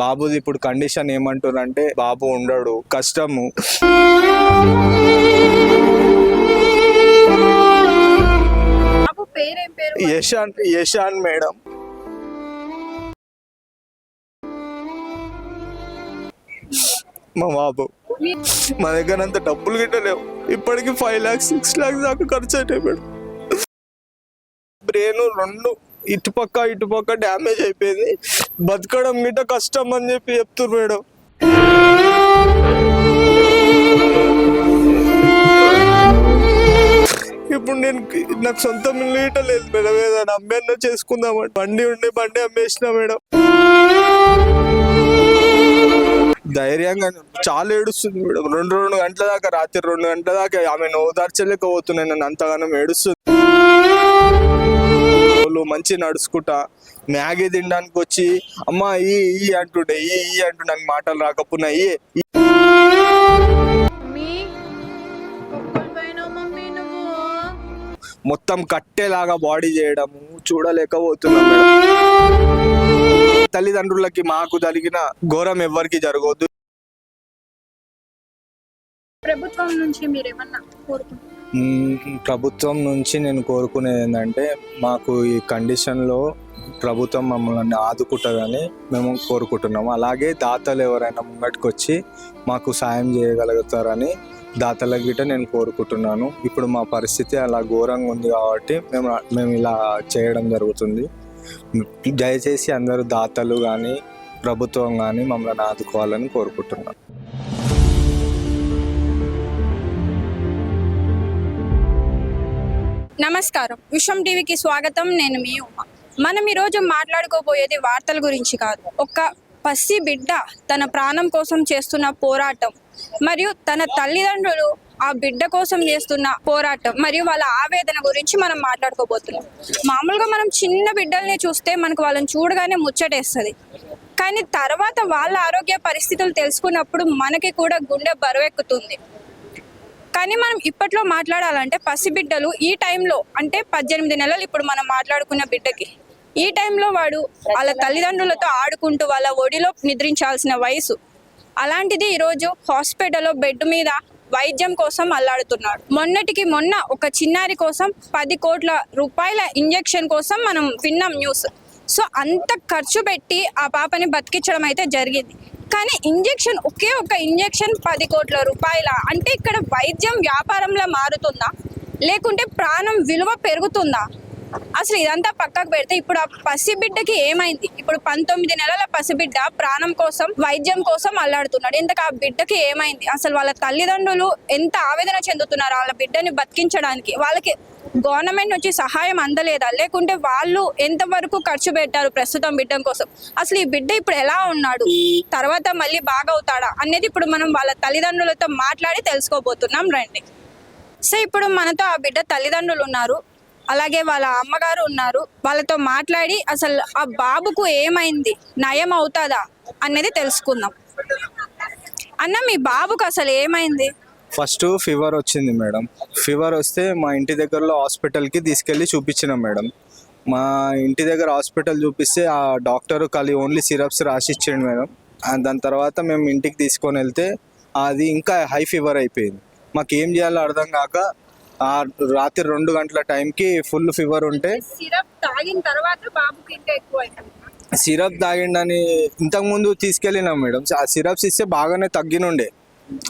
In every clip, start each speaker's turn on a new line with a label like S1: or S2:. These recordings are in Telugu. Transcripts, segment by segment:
S1: బాబుది ఇప్పుడు కండిషన్ ఏమంటారంటే బాబు ఉండడు, కష్టము. యశాన్ మేడం. మా బాబు మా దగ్గర అంత డబ్బులు గిట్టలేవు. ఇప్పటికి 5 lakhs 6 lakhs దాకా ఖర్చు అయితే మేడం. బ్రెయిన్ రెండు ఇటుపక్క డ్యామేజ్ అయిపోయింది. బతకడం గిట్ట కష్టం అని చెప్పి చెప్తున్నారు మేడం. ఇప్పుడు నాకు సొంత ఇల్లు గిట్ట లేదు మేడం. ఏదైనా అమ్మేనా చేసుకుందామని బండి అమ్మేసిన మేడం. ధైర్యంగా చాలా ఏడుస్తుంది మేడం. 2 గంటల దాకా, రాత్రి 2 గంటల దాకా ఆమె ఓదార్చలేకపోతున్నాయి. నన్ను అంతగానో ఏడుస్తుంది. మంచి నడుచుకుంటా మ్యాగీ తినడానికి వచ్చి అమ్మా ఈ అంటుండే నాకు మాటలు రాకపోయినా మొత్తం కట్టేలాగా బాడీ చేయడము చూడలేకపోతున్నాం మేడం. తల్లిదండ్రులకి మాకు జరిగిన ఘోరం ఎవ్వరికి జరగవద్దు.
S2: ప్రభుత్వం నుంచి మీరేమన్నా కోరుకుంటున్నారు?
S1: ప్రభుత్వం నుంచి నేను కోరుకునేది ఏంటంటే మాకు ఈ కండిషన్లో ప్రభుత్వం మమ్మల్ని ఆదుకుంటుందని మేము కోరుకుంటున్నాము. అలాగే దాతలు ఎవరైనా ముంగటికి వచ్చి మాకు సాయం చేయగలుగుతారని దాతల గిట్ట నేను కోరుకుంటున్నాను. ఇప్పుడు మా పరిస్థితి అలా ఘోరంగా ఉంది కాబట్టి మేము ఇలా చేయడం జరుగుతుంది. దయచేసి అందరూ దాతలు కానీ ప్రభుత్వం కానీ మమ్మల్ని ఆదుకోవాలని కోరుకుంటున్నాను.
S2: నమస్కారం, విశ్వం టీవీకి స్వాగతం. నేను మీ ఉమ. మనం ఈరోజు మాట్లాడుకోబోయేది వార్తల గురించి కాదు, ఒక పసి బిడ్డ తన ప్రాణం కోసం చేస్తున్న పోరాటం మరియు తన తల్లిదండ్రులు ఆ బిడ్డ కోసం చేస్తున్న పోరాటం మరియు వాళ్ళ ఆవేదన గురించి మనం మాట్లాడుకోబోతున్నాం. మామూలుగా మనం చిన్న బిడ్డల్ని చూస్తే మనకు వాళ్ళని చూడగానే ముచ్చటేస్తుంది. కానీ తర్వాత వాళ్ళ ఆరోగ్య పరిస్థితులు తెలుసుకున్నప్పుడు మనకి కూడా గుండె బరువెక్కుతుంది. కానీ మనం ఇప్పట్లో మాట్లాడాలంటే పసిబిడ్డలు ఈ టైంలో అంటే 18 నెలలు ఇప్పుడు మనం మాట్లాడుకున్న బిడ్డకి ఈ టైంలో వాడు వాళ్ళ తల్లిదండ్రులతో ఆడుకుంటూ వాళ్ళ ఒడిలో నిద్రించాల్సిన వయసు. అలాంటిది ఈరోజు హాస్పిటల్లో బెడ్ మీద వైద్యం కోసం అల్లాడుతున్నాడు. మొన్నటికి మొన్న ఒక చిన్నారి కోసం 10 కోట్ల రూపాయల ఇంజెక్షన్ కోసం మనం విన్నాం న్యూస్. సో అంత ఖర్చు పెట్టి ఆ పాపని బతికించడం అయితే జరిగింది. కానీ ఇంజెక్షన్, ఒకే ఒక ఇంజెక్షన్ 10 కోట్ల రూపాయల అంటే ఇక్కడ వైద్యం వ్యాపారంలో మారుతుందా, లేకుంటే ప్రాణం విలువ పెరుగుతుందా? అసలు ఇదంతా పక్కకు పెడితే ఇప్పుడు ఆ పసిబిడ్డకి ఏమైంది? ఇప్పుడు 19 నెలల పసిబిడ్డ ప్రాణం కోసం వైద్యం కోసం అల్లాడుతున్నాడు. ఇంతకు ఆ బిడ్డకి ఏమైంది? అసలు వాళ్ళ తల్లిదండ్రులు ఎంత ఆవేదన చెందుతున్నారు వాళ్ళ బిడ్డని బతికించడానికి? వాళ్ళకి గవర్నమెంట్ నుంచి సహాయం అందలేదా, లేకుంటే వాళ్ళు ఎంతవరకు ఖర్చు పెట్టారు ప్రస్తుతం బిడ్డ కోసం? అసలు ఈ బిడ్డ ఇప్పుడు ఎలా ఉన్నాడు, తర్వాత మళ్ళీ బాగవుతాడా అనేది ఇప్పుడు మనం వాళ్ళ తల్లిదండ్రులతో మాట్లాడి తెలుసుకోబోతున్నాం. రండి. సో ఇప్పుడు మనతో ఆ బిడ్డ తల్లిదండ్రులు ఉన్నారు, అలాగే వాళ్ళ అమ్మగారు ఉన్నారు. వాళ్ళతో మాట్లాడి అసలు ఆ బాబుకు ఏమైంది, నయం అవుతుందా అనేది తెలుసుకుందాం. అన్న, మీ బాబుకు అసలు ఏమైంది?
S1: ఫస్ట్ ఫీవర్ వచ్చింది మేడం. ఫీవర్ వస్తే మా ఇంటి దగ్గరలో హాస్పిటల్కి తీసుకెళ్ళి చూపించినాం మేడం. మా ఇంటి దగ్గర హాస్పిటల్ చూపిస్తే ఆ డాక్టర్ ఓన్లీ సిరప్స్ రాసిచ్చాడు మేడం. దాని తర్వాత మేము ఇంటికి తీసుకొని వెళ్తే అది ఇంకా హై ఫీవర్ అయిపోయింది. మాకు ఏం చేయాలో అర్థం కాక రాత్రి 2 గంటల టైంకి ఫుల్ ఫీవర్ ఉంటే
S2: సిరప్ తాగిన తర్వాత బాబుకి ఇంకా ఎక్కువ అయిపోయింది.
S1: సిరప్ తాగిండని ఇంతకుముందు తీసుకెళ్ళినాం మేడం. ఆ సిరప్స్ ఇస్తే బాగానే తగ్గినుండే.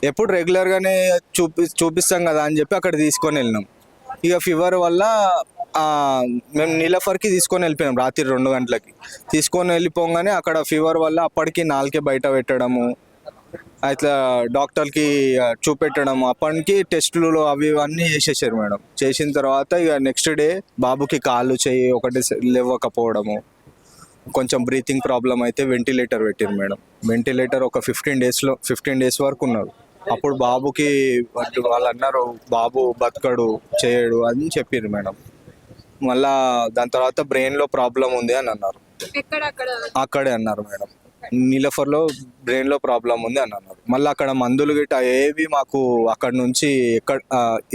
S1: ఎప్పుడు రెగ్యులర్గానే చూపిస్తాం కదా అని చెప్పి అక్కడ తీసుకొని వెళ్ళినాం. ఇక ఫీవర్ వల్ల మేము నీలఫర్కి తీసుకొని వెళ్ళిపోయాం. రాత్రి 2 గంటలకి తీసుకొని వెళ్ళిపోగానే అక్కడ ఫీవర్ వల్ల అప్పటికి నాలుకే బయట పెట్టడము, అట్లా డాక్టర్కి చూపెట్టడం, అప్పటికి టెస్టులు అవి ఇవన్నీ చేసేసారు మేడం. చేసిన తర్వాత ఇక నెక్స్ట్ డే బాబుకి కాళ్ళు చెయ్యి ఒకటి లేవకపోవడము, కొంచెం బ్రీతింగ్ ప్రాబ్లం అయితే వెంటిలేటర్ పెట్టారు మేడం. వెంటిలేటర్ ఒక 15 డేస్ వరకు ఉన్నారు. అప్పుడు బాబుకి వాళ్ళు అన్నారు బాబు బతకడు చేయడు అని చెప్పారు మేడం. మళ్ళా దాని తర్వాత బ్రెయిన్లో ప్రాబ్లం ఉంది అని అన్నారు. అక్కడే అన్నారు మేడం, నీలఫర్లో బ్రెయిన్లో ప్రాబ్లం ఉంది అని అన్నారు. మళ్ళీ అక్కడ మందులు గిట్ట ఏవి మాకు అక్కడ నుంచి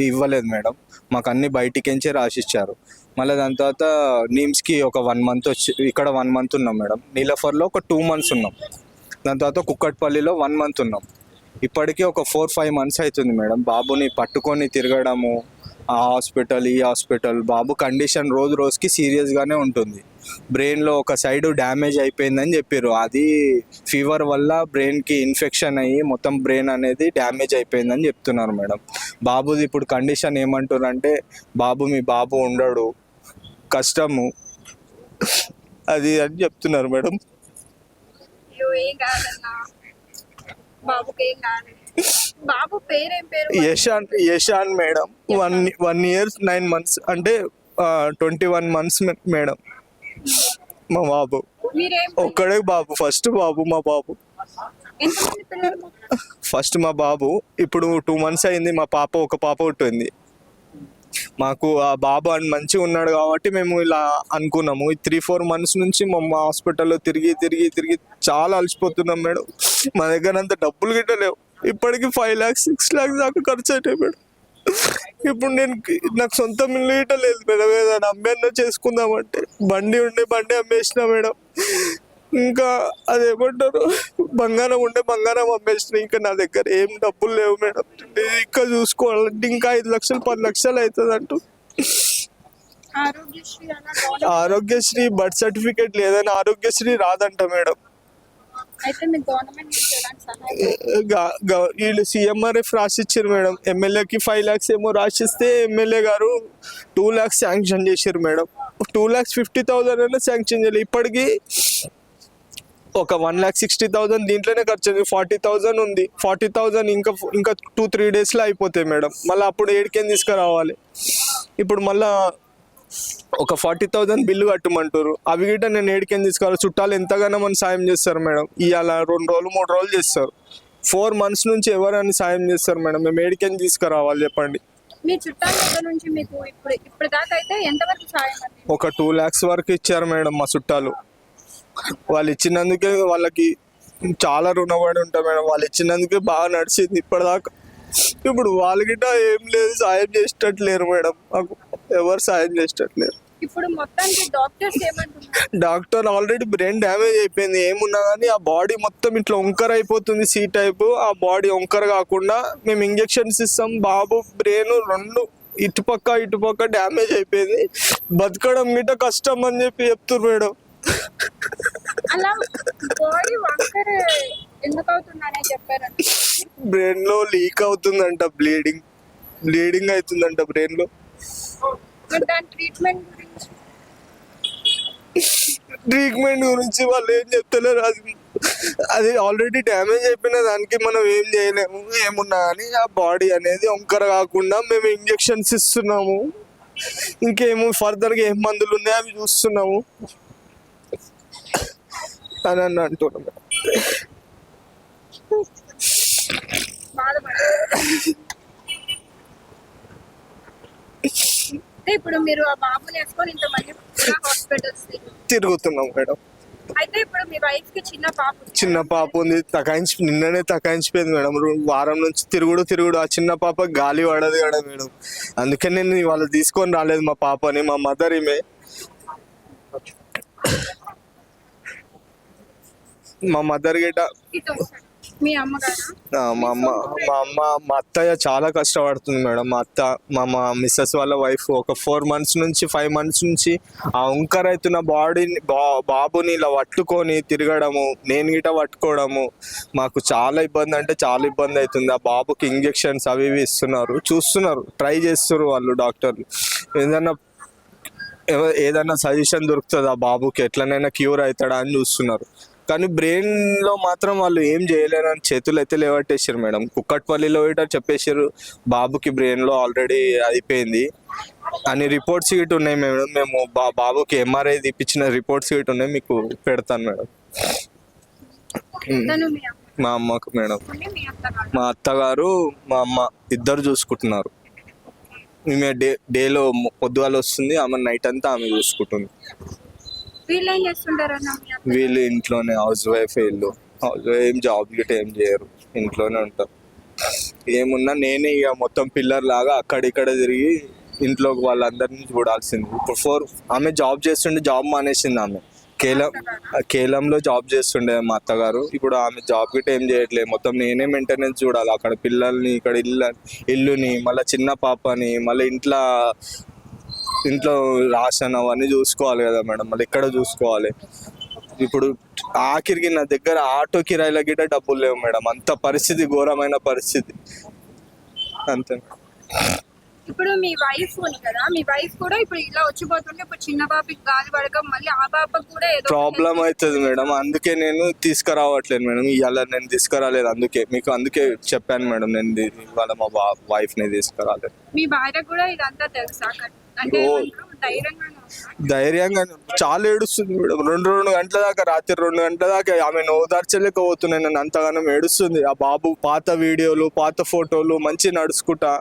S1: ఇవ్వలేదు మేడం. మాకు అన్ని బయటికించే రాసిచ్చారు. మళ్ళీ దాని తర్వాత నీమ్స్కి ఒక 1 మంత్ వచ్చి ఇక్కడ 1 మంత్ ఉన్నాం మేడం. నీలఫర్లో ఒక 2 months ఉన్నాం. దాని తర్వాత కుక్కట్పల్లిలో 1 month ఉన్నాం. ఇప్పటికీ ఒక 4-5 months అవుతుంది మేడం బాబుని పట్టుకొని తిరగడము, ఆ హాస్పిటల్ ఈ హాస్పిటల్. బాబు కండిషన్ రోజు రోజుకి సీరియస్గానే ఉంటుంది. బ్రెయిన్లో ఒక సైడ్ డ్యామేజ్ అయిపోయిందని చెప్పారు. అది ఫీవర్ వల్ల బ్రెయిన్కి ఇన్ఫెక్షన్ అయ్యి మొత్తం బ్రెయిన్ అనేది డ్యామేజ్ అయిపోయిందని చెప్తున్నారు మేడం. బాబుది ఇప్పుడు కండిషన్ ఏమంటారంటే మీ బాబు ఉండడు, కష్టము అది అని చెప్తున్నారు మేడం.
S2: అయ్యో, ఏం కాదన్నా, బాబుకి ఏం కాదు. బాబు పేరేం పేరు?
S1: యశాన్ మేడం. 1 year 9 months అంటే 21 months మేడం. మా బాబు
S2: మీరేం
S1: ఒక్కడే బాబు, ఫస్ట్ బాబు మా బాబు.
S2: ఎంతమంది పిల్లలు?
S1: ఫస్ట్ మా బాబు ఇప్పుడు 2 months అయింది. మా పాప ఒక పాప పుట్టింది. మాకు ఆ బాబు అని మంచిగా ఉన్నాడు కాబట్టి మేము ఇలా అనుకున్నాము. 3-4 months నుంచి మా హాస్పిటల్లో తిరిగి తిరిగి తిరిగి చాలా అలసిపోతున్నాం మేడం. మా దగ్గర అంత డబ్బులు గిట్ట లేవు. ఇప్పటికి 5 lakhs 6 lakhs దాకా ఖర్చు అవుతాయి మేడం. ఇప్పుడు నాకు సొంత ఇల్లు గిట్ట లేదు మేడం. ఏదైనా అమ్మేనా చేసుకుందామంటే బండి అమ్మేసిన మేడం. ఇంకా అదేమంటారు, బంగారం అమ్మేసిన. ఇంకా నా దగ్గర ఏం డబ్బులు లేవు మేడం. ఇంకా చూసుకోవాలంటే ఇంకా 5 లక్షలు 10 లక్షలు అవుతుంది అంటూ. ఆరోగ్యశ్రీ బర్త్ సర్టిఫికేట్ లేదని ఆరోగ్యశ్రీ రాదంట మేడం.
S2: అయితే మీకు గవర్నమెంట్ నుంచి ఎలాంటి సహాయం?
S1: వీళ్ళు CMRF రాసిచ్చారు మేడం. ఎమ్మెల్యేకి 5 lakhs ఏమో రాసిస్తే ఎమ్మెల్యే గారు 2 lakhs శాంక్షన్ చేశారు మేడం. 2,50,000 అయినా శాంక్షన్ చేయాలి. ఇప్పటికీ ఒక 1,60,000 దీంట్లోనే ఖర్చు అయింది. 40,000 ఉంది. 40,000 ఇంకా 2-3 daysలో అయిపోతాయి మేడం. మళ్ళీ అప్పుడు ఏడికేం తీసుకురావాలి. ఇప్పుడు మళ్ళా ఒక 40,000 బిల్లు కట్టమంటారు. అవి గిట్ట నేను ఏడికేం తీసుకోవాలి. చుట్టాలు ఎంతగానో మన సాయం చేస్తారు మేడం. ఇవాళ 2 రోజులు 3 రోజులు చేస్తారు. 4 months నుంచి ఎవరైనా సాయం చేస్తారు మేడం. మేము ఏడికేం తీసుకురావాలి చెప్పండి.
S2: మీ చుట్టాల దగ్గర నుంచి మీకు ఇప్పుడు దాకా అయితే ఎంతవరకు సాయం అంది?
S1: ఒక 2 lakhs వరకు ఇచ్చారు మేడం మా చుట్టాలు. వాళ్ళు ఇచ్చినందుకే వాళ్ళకి చాలా రుణపడి ఉంటాం మేడం. వాళ్ళు ఇచ్చినందుకే బాగా నడిచింది ఇప్పటిదాకా. ఇప్పుడు వాళ్ళ గిట్ట ఏం లేదు, సాయం చేసేటట్లేరు మేడం. మాకు ఎవరు సాయం చేసేటట్లేరు.
S2: ఇప్పుడు మొత్తానికి డాక్టర్స్ ఏమంటున్నారు?
S1: డాక్టర్ ఆల్రెడీ బ్రెయిన్ డ్యామేజ్ అయిపోయింది. ఏమున్నా కానీ ఆ బాడీ మొత్తం ఇట్లా వంకర అయిపోతుంది, C type. ఆ బాడీ వంకర కాకుండా మేము ఇంజెక్షన్స్ ఇస్తాం. బాబు బ్రెయిన్ 2 ఇటుపక్క డ్యామేజ్ అయిపోయింది. బతకడం గిట్ట కష్టం అని చెప్తున్నారు మేడం.
S2: అలా బాడీ వంకర ఎందుకు అవుతుందనే చెప్పారండి.
S1: బ్రెయిన్ లో లీక్ అవుతుందంట, బ్లీడింగ్ అవుతుందంట బ్రెయిన్ లో.
S2: దాని ట్రీట్మెంట్
S1: గురించి వాళ్ళు ఏం చెప్తలేరు. అది ఆల్రెడీ డ్యామేజ్ అయిపోయిన దానికి మనం ఏం చేయలేము. ఏమున్నా కానీ ఆ బాడీ అనేది వంకర కాకుండా మేము ఇంజెక్షన్స్ ఇస్తున్నాము. ఇంకేమో ఫర్దర్గా ఏం మందులు ఉన్నాయో అవి చూస్తున్నాము అని అంటున్నాం.
S2: ఇప్పుడు మీరు ఆ బాబుని వేసుకొని ఇంతమంది హాస్పిటల్స్
S1: తిరుగుతున్నాం మేడం.
S2: అయితే ఇప్పుడు మీ వైఫ్ కి
S1: చిన్న పాప ఉంది. నిన్ననే తకాయించిపోయింది మేడం. వారం నుంచి తిరుగుడు. ఆ చిన్న పాప గాలి పడదు కదా మేడం. అందుకని నేను వాళ్ళు తీసుకొని రాలేదు మా పాపని. మా మదర్ ఈమె. మా మదర్ గిట
S2: మీ అమ్మగారు?
S1: మా అత్తయ్య చాలా కష్టపడుతుంది మేడం. మా మిస్సెస్ వాళ్ళ వైఫ్ ఒక 4 months నుంచి 5 months నుంచి ఆ వంకర అవుతున్న బాబుని ఇలా పట్టుకొని తిరగడము, నేను గిట పట్టుకోవడము. మాకు చాలా ఇబ్బంది అంటే చాలా ఇబ్బంది అవుతుంది. ఆ బాబుకి ఇంజెక్షన్స్ అవి ఇవి ఇస్తున్నారు, చూస్తున్నారు, ట్రై చేస్తున్నారు వాళ్ళు డాక్టర్లు. ఏదైనా సజెషన్ దొరుకుతుంది ఆ బాబుకి, ఎట్లనైనా క్యూర్ అవుతాడా అని చూస్తున్నారు. కానీ బ్రెయిన్లో మాత్రం వాళ్ళు ఏం చేయలేరని చేతులు అయితే లేవట్టేసారు మేడం. కుక్కట్పల్లిలో ఇట చెప్పేసారు బాబుకి బ్రెయిన్లో ఆల్రెడీ అయిపోయింది అని రిపోర్ట్స్ గిట్ ఉన్నాయి మేడం. మేము బాబుకి MRI తీపిచ్చిన రిపోర్ట్స్ గిట్ ఉన్నాయి, మీకు పెడతాను మేడం. మా అమ్మకు మేడం, మా అత్తగారు మా అమ్మ ఇద్దరు చూసుకుంటున్నారు. ఈమె డేలో పొద్దుగాల వస్తుంది, ఆమె నైట్ అంతా ఆమె చూసుకుంటుంది. వీళ్ళు ఇంట్లోనే హౌస్ వైఫ్. ఏం జాబ్ గిట్ట ఏం చేయరు, ఇంట్లోనే ఉంటారు. ఏమున్నా నేనే ఇక మొత్తం పిల్లర్ లాగా అక్కడిక్కడ తిరిగి ఇంట్లోకి వాళ్ళందరినీ చూడాల్సింది. ఇప్పుడు ఆమె జాబ్ చేస్తుండే, జాబ్ మానేసింది ఆమె. కేలంలో జాబ్ చేస్తుండే మా అత్తగారు. ఇప్పుడు ఆమె జాబ్ గిట్ట ఏం చేయట్లేదు, మొత్తం నేనే మెయింటెనెన్స్ చూడాలి. అక్కడ పిల్లల్ని, ఇక్కడ ఇల్లుని, మళ్ళీ చిన్న పాపని, మళ్ళీ ఇంట్లో రాషన్ అవన్నీ చూసుకోవాలి కదా మేడం, మళ్ళీ ఇక్కడ చూసుకోవాలి. ఇప్పుడు ఆఖరికి నా దగ్గర ఆటో కిరాయిల గిట్ట డబ్బులు లేవు మేడం, అంత పరిస్థితి ఘోరమైన పరిస్థితి. అంతే.
S2: ఇప్పుడు మీ వైఫ్ ఉంది కదా, మీ వైఫ్ కూడా ఇప్పుడు ఇలా వచ్చిపోతుంటే ఇప్పుడు చిన్న బాబుకి గాలి పడక మళ్ళీ ఆ బాబుకి కూడా ఏదో
S1: ప్రాబ్లం అవుతుంది మేడం, అందుకే నేను తీసుకురావట్లేదు మేడం. ఇవాళ నేను తీసుకురాలేదు, అందుకే చెప్పాను మేడం, నేను ఇవాళ మా వైఫ్ని తీసుకురాలేదు.
S2: మీ భార్య కూడా ఇదంతా తెలుసా? అంటే
S1: ధైర్యంగా చాలా ఏడుస్తుంది మేడం. 2 గంటల దాకా, రాత్రి 2 గంటల దాకా ఆమె ఓదార్చలేకపోతున్నాయి. నన్ను అంతగానో ఏడుస్తుంది. ఆ బాబు పాత వీడియోలు, పాత ఫోటోలు, మంచి నడుచుకుంటా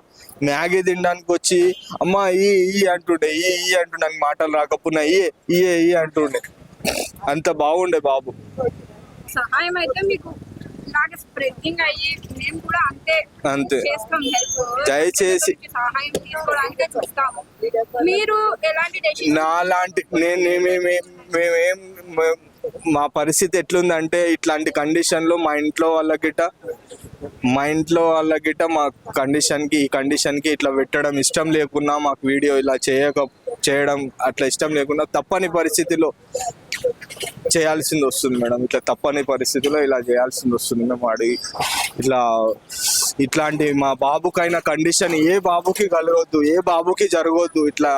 S1: మ్యాగీ తినడానికి వచ్చి అమ్మా ఈ అంటుండే, ఈ అంటుండే, నాకు మాటలు రాకపోయినా ఈ అంటుండే. అంత బాగుండే బాబు.
S2: సహాయం అయితే మీకు ఇలాగ స్ప్రెడ్డింగ్ అయ్యి మేము కూడా అంతే చేస్తాం.
S1: దయచేసి
S2: సహాయం తీసుకోవడానికే చూస్తాము. మీరు ఎలాంటి
S1: నాలాంటి మేమేం మా పరిస్థితి ఎట్లుందంటే, ఇట్లాంటి కండిషన్లో మా ఇంట్లో వాళ్ళ గిట్ట మా ఈ కండిషన్కి ఇట్లా పెట్టడం ఇష్టం లేకున్నా, మాకు వీడియో ఇలా చేయడం అట్లా ఇష్టం లేకుండా తప్పని పరిస్థితిలో చేయాల్సింది వస్తుంది మేడం. ఇట్లా తప్పని పరిస్థితిలో ఇలా చేయాల్సింది వస్తుంది. మేము ఇట్లాంటి మా బాబుకైనా కండిషన్ ఏ బాబుకి కలగొద్దు, ఏ బాబుకి జరగొద్దు ఇట్లా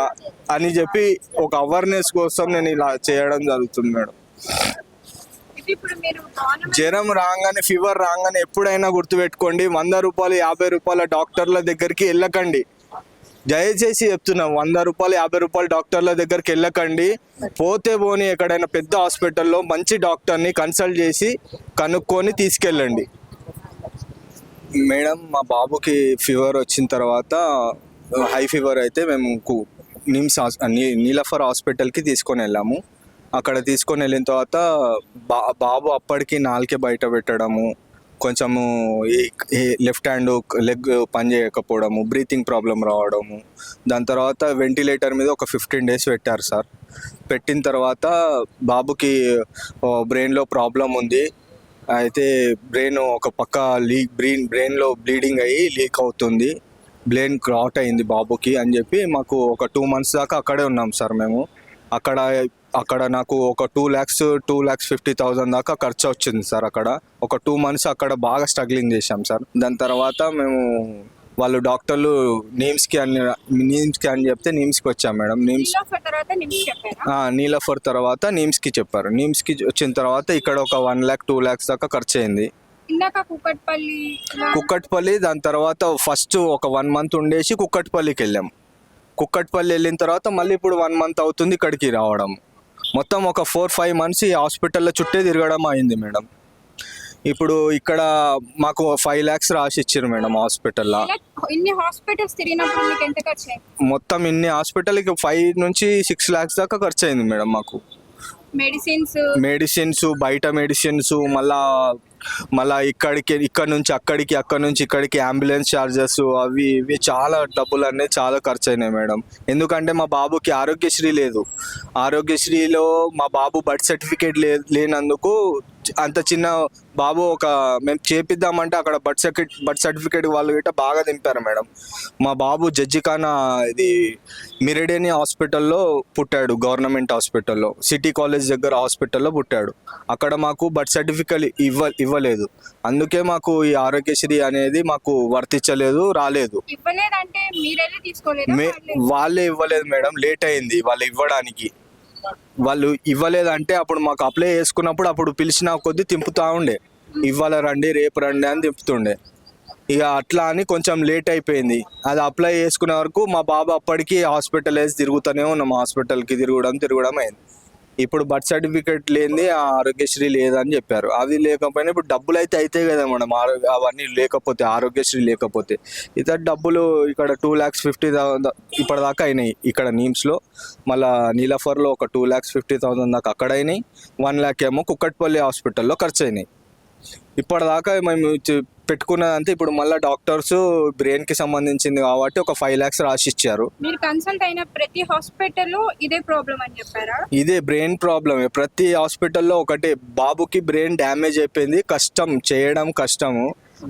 S1: అని చెప్పి ఒక అవేర్నెస్ కోసం నేను ఇలా చేయడం జరుగుతుంది మేడం. జ్వరం రాగానే, ఫీవర్ రాగానే ఎప్పుడైనా గుర్తుపెట్టుకోండి, 100 రూపాయలు 50 రూపాయల డాక్టర్ల దగ్గరికి వెళ్ళకండి. దయచేసి చెప్తున్నాం, 100 రూపాయలు 50 రూపాయల డాక్టర్ల దగ్గరికి వెళ్ళకండి. పోతే పోని ఎక్కడైనా పెద్ద హాస్పిటల్లో మంచి డాక్టర్ని కన్సల్ట్ చేసి కనుక్కొని తీసుకెళ్ళండి మేడం. మా బాబుకి ఫీవర్ వచ్చిన తర్వాత, హై ఫీవర్ అయితే మేము నీలఫర్ హాస్పిటల్కి తీసుకొని వెళ్ళాము. అక్కడ తీసుకొని వెళ్ళిన తర్వాత బాబు అప్పటికి నాలుకే బయట పెట్టడము, కొంచెము లెఫ్ట్ హ్యాండ్ లెగ్ పని చేయకపోవడము, బ్రీతింగ్ ప్రాబ్లం రావడము. దాని తర్వాత వెంటిలేటర్ మీద ఒక 15 days పెట్టారు సార్. పెట్టిన తర్వాత బాబుకి బ్రెయిన్లో ప్రాబ్లం ఉంది. అయితే బ్రెయిన్ ఒక పక్క బ్రెయిన్లో బ్లీడింగ్ అయ్యి లీక్ అవుతుంది, బ్రెయిన్ క్లాట్ అయింది బాబుకి అని చెప్పి మాకు ఒక 2 months దాకా అక్కడే ఉన్నాం సార్ మేము. అక్కడ నాకు ఒక 2,50,000 దాకా ఖర్చు వచ్చింది సార్. అక్కడ ఒక 2 months అక్కడ బాగా స్ట్రగ్లింగ్ చేశాం సార్. దాని తర్వాత మేము వాళ్ళు డాక్టర్లు నీమ్స్కి అని చెప్తే నీమ్స్కి వచ్చాం మేడం. నీలఫర్ తర్వాత నీమ్స్కి చెప్పారు. నీమ్స్కి వచ్చిన తర్వాత ఇక్కడ ఒక 1 lakh 2 lakhs దాకా ఖర్చు అయింది. కుక్కట్పల్లి దాని తర్వాత ఫస్ట్ ఒక 1 month ఉండేసి కుక్కట్పల్లికి వెళ్ళాం. కుక్కట్పల్లి వెళ్ళిన తర్వాత మళ్ళీ ఇప్పుడు 1 month అవుతుంది ఇక్కడికి రావడం. మొత్తం ఒక 4-5 months ఈ హాస్పిటల్లో చుట్టే తిరగడం అయింది మేడం. ఇప్పుడు ఇక్కడ మాకు 5 lakhs రాసి ఇచ్చారు మేడం హాస్పిటల్లో. మొత్తం ఇన్ని హాస్పిటల్కి 5 నుంచి 6 lakhs దాకా ఖర్చు అయింది మేడం మాకు. మెడిసిన్స్, బయట మెడిసిన్స్, మళ్ళా ఇక్కడ నుంచి ఇక్కడికి అంబులెన్స్ ఛార్జెస్, అవి ఇవి చాలా డబ్బులు అనేది చాలా ఖర్చు అయినాయి మేడం. ఎందుకంటే మా బాబుకి ఆరోగ్యశ్రీ లేదు. ఆరోగ్యశ్రీలో మా బాబు బర్త్ సర్టిఫికేట్ లేనందుకు అంత చిన్న బాబు మేము చేపిద్దామంటే అక్కడ బర్త్ సర్టిఫికేట్ వాళ్ళు గిట్ట బాగా దింపారు మేడం. మా బాబు జడ్జిఖానా మిరెడియన్ హాస్పిటల్లో పుట్టాడు, గవర్నమెంట్ హాస్పిటల్లో, సిటీ కాలేజ్ దగ్గర హాస్పిటల్లో పుట్టాడు. అక్కడ మాకు బర్త్ సర్టిఫికేట్ ఇవ్వలేదు. అందుకే మాకు ఈ ఆరోగ్యశ్రీ అనేది మాకు వర్తించలేదు, రాలేదు. వాళ్ళే ఇవ్వలేదు మేడం, లేట్ అయింది వాళ్ళు ఇవ్వడానికి. వాళ్ళు ఇవ్వలేదంటే అప్పుడు మాకు అప్లై చేసుకున్నప్పుడు అప్పుడు పిలిచిన కొద్దీ తింపుతా ఉండే, ఇవాళ రండి రేపు రండి అని తిప్పుతుండే. ఇక అట్లా అని కొంచెం లేట్ అయిపోయింది. అది అప్లై చేసుకునే వరకు మా బాబు అప్పటికి హాస్పిటలైజ్ తిరుగుతూనే ఉన్నాం. హాస్పిటల్కి తిరగడం అయింది. ఇప్పుడు బర్త్ సర్టిఫికేట్ లేనిది ఆరోగ్యశ్రీ లేదని చెప్పారు. అది లేకపోయినా ఇప్పుడు డబ్బులు అయితే అవుతాయి కదా మేడం, అవన్నీ లేకపోతే, ఆరోగ్యశ్రీ లేకపోతే. ఇతర డబ్బులు ఇక్కడ 2,50,000 ఇప్పటిదాకా అయినాయి ఇక్కడ నీమ్స్లో. మళ్ళీ నీలఫర్లో ఒక 2,50,000 దాకా అక్కడ అయినాయి. 1 lakh ఏమో కుక్కట్పల్లి హాస్పిటల్లో ఖర్చు అయినాయి. ఇప్పటిదాకా మేము పెట్టుకున్నదంటే ఇప్పుడు మళ్ళీ డాక్టర్స్ బ్రెయిన్కి సంబంధించింది కాబట్టి ఒక 5 lakhs రాసి ఇచ్చారు.
S2: మీరు కన్సల్ట్ అయిన ప్రతి హాస్పిటల్లో ఇదే ప్రాబ్లం అని చెప్పారా?
S1: ఇదే బ్రెయిన్ ప్రాబ్లమే. ప్రతి హాస్పిటల్లో ఒకటే, బాబుకి బ్రెయిన్ డ్యామేజ్ అయిపోయింది, కష్టం చేయడం కష్టము.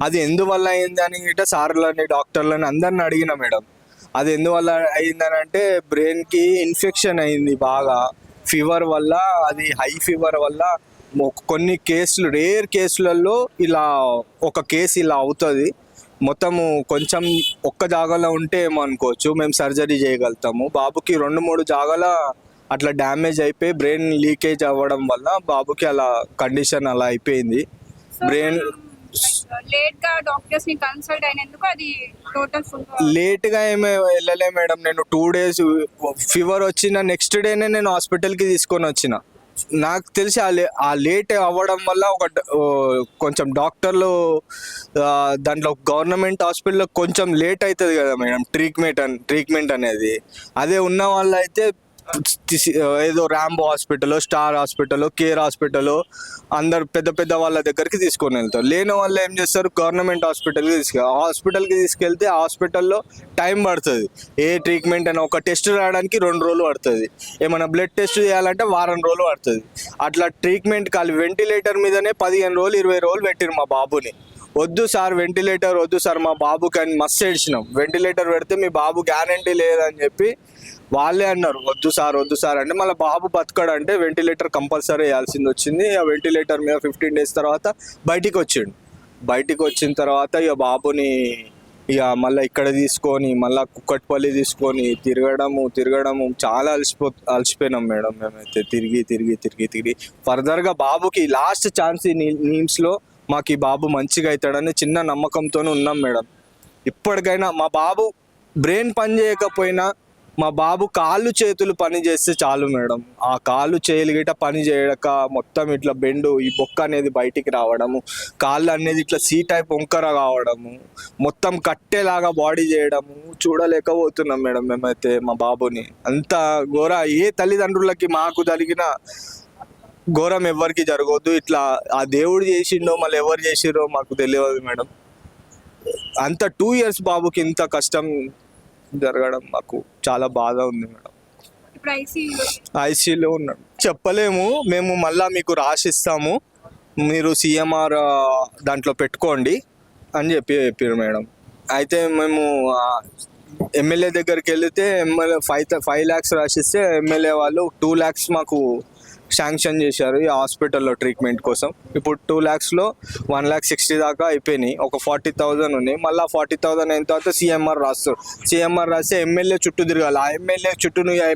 S1: అది ఎందువల్ల అయింది అని గిట్ట సార్లని డాక్టర్లని అందరిని అడిగిన మేడం. అది ఎందువల్ల అయిందని అంటే బ్రెయిన్కి ఇన్ఫెక్షన్ అయింది బాగా, ఫీవర్ వల్ల, అది హై ఫీవర్ వల్ల. కొన్ని కేసులు, రేర్ కేసులలో ఇలా ఒక కేసు ఇలా అవుతుంది. మొత్తము కొంచెం ఒక్క జాగాలో ఉంటే ఏమో అనుకోవచ్చు, మేము సర్జరీ చేయగలుగుతాము. బాబుకి 2-3 జాగాల అట్లా డ్యామేజ్ అయిపోయి బ్రెయిన్ లీకేజ్ అవ్వడం వల్ల బాబుకి అలా కండిషన్ అలా అయిపోయింది. బ్రెయిన్
S2: లేట్ గా డాక్టర్స్ ని కన్సల్ట్ అయినందుకు అది టోటల్ ఫుల్
S1: లేట్గా ఏమీ వెళ్ళలే మేడం. నేను 2 days ఫీవర్ వచ్చిన నెక్స్ట్ డేనే నేను హాస్పిటల్కి తీసుకొని వచ్చిన. నాకు తెలిసి ఆ లేట్ అవ్వడం వల్ల కొంచెం డాక్టర్లు దాంట్లో గవర్నమెంట్ హాస్పిటల్లో కొంచెం లేట్ అవుతుంది కదా మేడం ట్రీట్మెంట్ అనేది. అదే ఉన్న వాళ్ళు అయితే ఏదో Rambo hospital, star hospital, care hospital అందరు పెద్ద పెద్ద వాళ్ళ దగ్గరికి తీసుకొని వెళ్తారు. లేని వాళ్ళు ఏం చేస్తారు, గవర్నమెంట్ హాస్పిటల్కి తీసుకెళ్తే ఆ హాస్పిటల్లో టైం పడుతుంది. ఏ ట్రీట్మెంట్ అయినా ఒక టెస్ట్ రావడానికి 2 రోజులు పడుతుంది. ఏమైనా బ్లడ్ టెస్ట్ చేయాలంటే వారం రోజులు పడుతుంది. అట్లా ట్రీట్మెంట్ కాదు. వెంటిలేటర్ మీదనే 15 రోజులు 20 రోజులు పెట్టిరు మా బాబుని. వద్దు సార్ వెంటిలేటర్ వద్దు సార్ మా బాబుకి అని మస్తు ఏడ్చినాం. వెంటిలేటర్ పెడితే మీ బాబు గ్యారంటీ లేదని చెప్పి వాళ్ళే అన్నారు, వద్దు సార్ అంటే మళ్ళీ బాబు బతకడంటే వెంటిలేటర్ కంపల్సరీ వేయాల్సింది వచ్చింది. ఆ వెంటిలేటర్ మీద 15 days తర్వాత బయటికి వచ్చిన తర్వాత ఇక బాబుని ఇక మళ్ళీ ఇక్కడ తీసుకొని మళ్ళీ కుక్కట్పల్లి తీసుకొని తిరగడము చాలా అలసిపోయినాం మేడం. మేమైతే తిరిగి ఫర్దర్గా బాబుకి లాస్ట్ ఛాన్స్ ఈ నీమ్స్లో మాకు ఈ బాబు మంచిగా అవుతాడని చిన్న నమ్మకంతో ఉన్నాం మేడం. ఇప్పటికైనా మా బాబు బ్రెయిన్ పని చేయకపోయినా మా బాబు కాళ్ళు చేతులు పని చేస్తే చాలు మేడం. ఆ కాళ్ళు చేయలు గిట్ట పని చేయక మొత్తం ఇట్లా బెండు, ఈ బొక్క అనేది బయటికి రావడము, కాళ్ళు అనేది ఇట్లా C type వంకర కావడము, మొత్తం కట్టేలాగా బాడీ చేయడము చూడలేకపోతున్నాం మేడం. మేమైతే మా బాబుని అంత ఘోర, ఏ తల్లిదండ్రులకి మాకు జరిగిన ఘోరం ఎవరికి జరగవద్దు. ఇట్లా ఆ దేవుడు చేసిండో మళ్ళీ ఎవరు చేసిరో మాకు తెలియదు మేడం. అంత 2 years బాబుకి ఇంత కష్టం జరగడం మాకు చాలా బాధ ఉంది మేడం.
S2: ఇప్పుడు
S1: ఐసీయూలో ఉన్నాడు. చెప్పలేము, మేము మళ్ళీ మీకు రాసిస్తాము, మీరు CMR దాంట్లో పెట్టుకోండి అని చెప్పారు మేడం. అయితే మేము ఎమ్మెల్యే దగ్గరికి వెళితే ఎమ్మెల్యే 5 lakhs రాసిస్తే ఎమ్మెల్యే వాళ్ళు 2 lakhs మాకు శాంక్షన్ చేశారు ఈ హాస్పిటల్లో ట్రీట్మెంట్ కోసం. ఇప్పుడు 2 lakhsలో 1,60,000 దాకా అయిపోయినాయి. ఒక 40,000 ఉన్నాయి. మళ్ళీ 40,000 అయిన తర్వాత CMR రాస్తారు. CMR రాస్తే ఎమ్మెల్యే చుట్టూ తిరగాలి. ఆ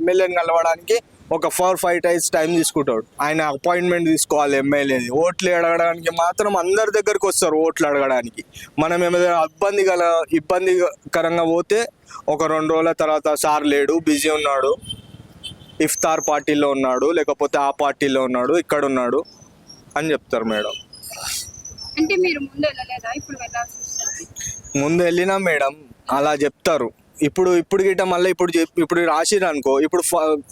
S1: ఎమ్మెల్యేని కలవడానికి ఒక 4-5 days టైం తీసుకుంటాడు. ఆయన అపాయింట్మెంట్ తీసుకోవాలి ఎమ్మెల్యేది. ఓట్లు అడగడానికి మాత్రం అందరి దగ్గరికి వస్తారు ఓట్లు అడగడానికి. మనం ఏమైనా ఇబ్బందికరంగా పోతే ఒక 2 రోజుల తర్వాత సార్ లేడు, బిజీ ఉన్నాడు, ఇఫ్తార్ పార్టీలో ఉన్నాడు, లేకపోతే ఆ పార్టీలో ఉన్నాడు, ఇక్కడ ఉన్నాడు అని చెప్తారు మేడం.
S2: అంటే మీరు ముందు వెళ్ళలేదా? ఇప్పుడు వెళ్ళాల్సి వస్తుంది.
S1: ముందు వెళ్ళినా మేడం అలా చెప్తారు. ఇప్పుడు గిట్ట మళ్ళీ ఇప్పుడు రాసిరు అనుకో, ఇప్పుడు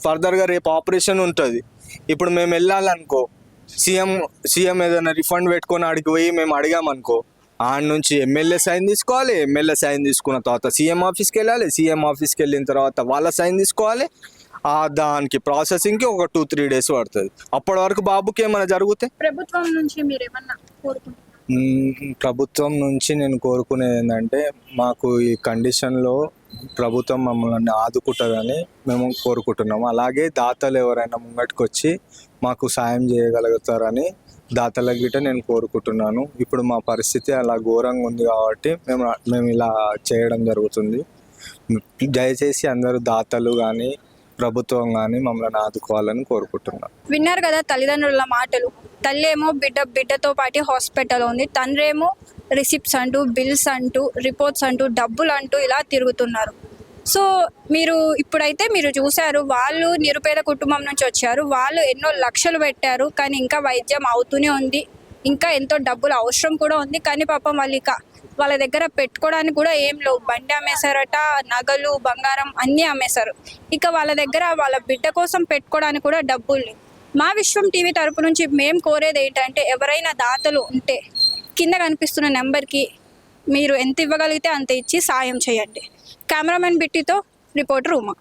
S1: ఫర్దర్గా రేపు ఆపరేషన్ ఉంటుంది. ఇప్పుడు మేము వెళ్ళాలనుకో, సీఎం ఏదైనా రిఫండ్ పెట్టుకొని ఆడికి పోయి మేము అడిగామనుకో, ఆడ నుంచి ఎమ్మెల్యే సైన్ తీసుకోవాలి. ఎమ్మెల్యే సైన్ తీసుకున్న తర్వాత CM ఆఫీస్కి వెళ్ళాలి. CM ఆఫీస్కి వెళ్ళిన తర్వాత వాళ్ళ సైన్ తీసుకోవాలి. దానికి ప్రాసెసింగ్కి ఒక 2-3 days పడుతుంది. అప్పటి వరకు బాబుకి ఏమైనా జరిగితే
S2: ప్రభుత్వం నుంచి మీరు ఏమన్నా కోరుకుంటున్నారు?
S1: ప్రభుత్వం నుంచి నేను కోరుకునేది ఏంటంటే, మాకు ఈ కండిషన్లో ప్రభుత్వం మమ్మల్ని ఆదుకుంటుందని మేము కోరుకుంటున్నాము. అలాగే దాతలు ఎవరైనా ముంగటికి వచ్చి మాకు సాయం చేయగలుగుతారని దాతల గిట్ట నేను కోరుకుంటున్నాను. ఇప్పుడు మా పరిస్థితి అలా ఘోరంగా ఉంది కాబట్టి మేము ఇలా చేయడం జరుగుతుంది. దయచేసి అందరూ దాతలు కానీ ప్రభుత్వం కానీ మమ్మల్ని ఆదుకోవాలని కోరుకుంటున్నాను.
S2: విన్నారు కదా తల్లిదండ్రుల మాటలు. తల్లి ఏమో బిడ్డతో పాటు హాస్పిటల్ ఉంది, తండ్రి ఏమో రిసిప్ట్స్ అంటూ, బిల్స్ అంటూ, రిపోర్ట్స్ అంటూ, డబ్బులు అంటూ ఇలా తిరుగుతున్నారు. సో ఇప్పుడైతే మీరు చూశారు, వాళ్ళు నిరుపేద కుటుంబం నుంచి వచ్చారు, వాళ్ళు ఎన్నో లక్షలు పెట్టారు, కానీ ఇంకా వైద్యం అవుతూనే ఉంది, ఇంకా ఎంతో డబ్బులు అవసరం కూడా ఉంది. కానీ పాపం వాళ్ళ దగ్గర పెట్టుకోవడానికి కూడా ఏం లేవు. బండి అమ్మేశారట, నగలు, బంగారం అన్నీ అమ్మేశారు. ఇక వాళ్ళ దగ్గర వాళ్ళ బిడ్డ కోసం పెట్టుకోవడానికి కూడా డబ్బులు లేవు. మా విశ్వం టీవీ తరపు నుంచి మేము కోరేది ఏంటంటే, ఎవరైనా దాతలు ఉంటే కింద కనిపిస్తున్న నెంబర్కి మీరు ఎంత ఇవ్వగలిగితే అంత ఇచ్చి సాయం చేయండి. కెమెరామెన్ బిట్టితో రిపోర్టర్ ఉమా.